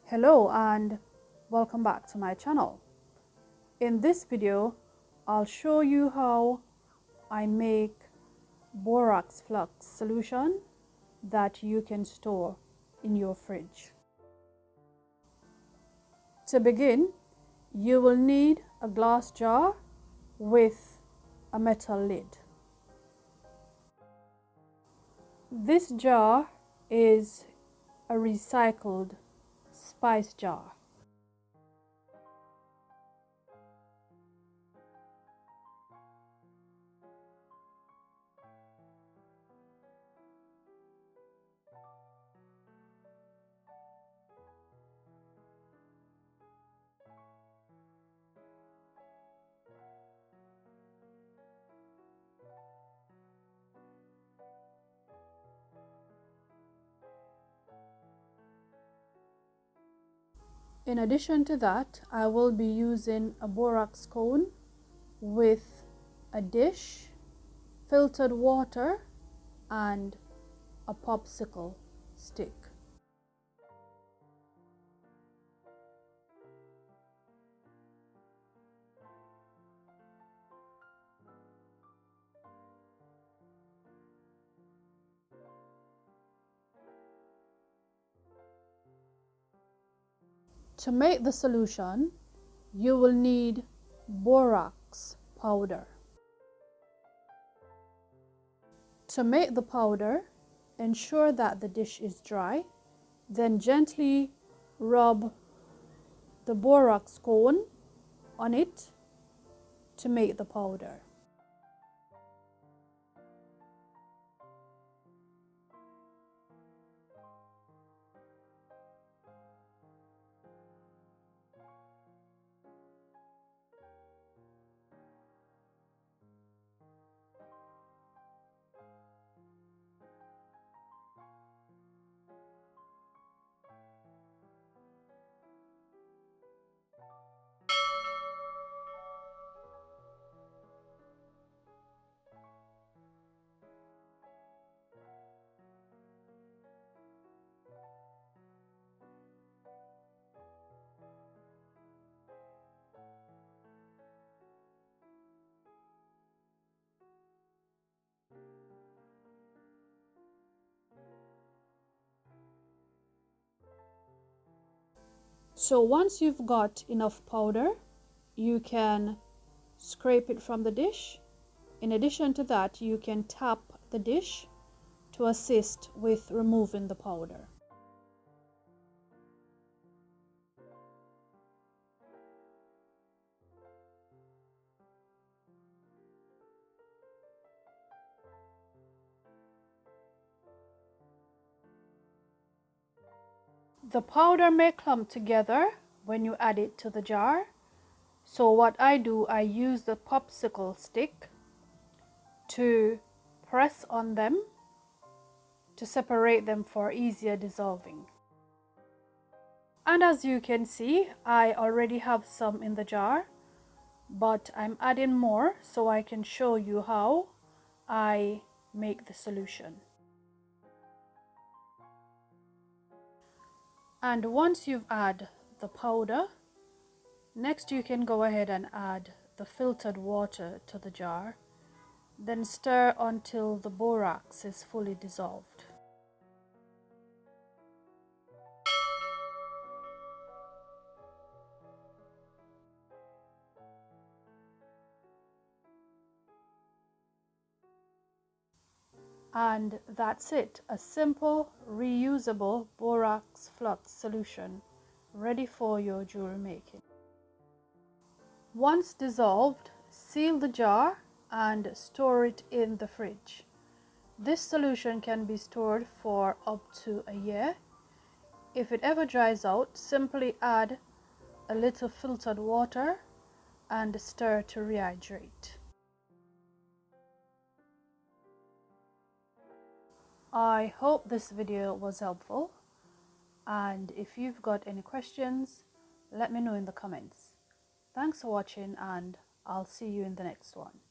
Hello and welcome back to my channel. In this video, I'll show you how I make Borax Flux solution that you can store in your fridge. To begin, you will need a glass jar with a metal lid. This jar is a recycled spice jar. In addition to that, I will be using a borax cone with a dish, filtered water, and a popsicle stick. To make the solution, you will need borax powder. To make the powder, ensure that the dish is dry, then gently rub the borax cone on it to make the powder. So once you've got enough powder, you can scrape it from the dish. In addition to that, you can tap the dish to assist with removing the powder. The powder may clump together when you add it to the jar. So what I do, I use the popsicle stick to press on them to separate them for easier dissolving. And as you can see, I already have some in the jar, but I'm adding more so I can show you how I make the solution. And once you've added the powder, next you can go ahead and add the filtered water to the jar, then stir until the borax is fully dissolved. And that's it, a simple, reusable borax flux solution ready for your jewelry making. Once dissolved, seal the jar and store it in the fridge. This solution can be stored for up to a year. If it ever dries out, simply add a little filtered water and stir to rehydrate. I hope this video was helpful, and if you've got any questions, let me know in the comments. Thanks for watching, and I'll see you in the next one.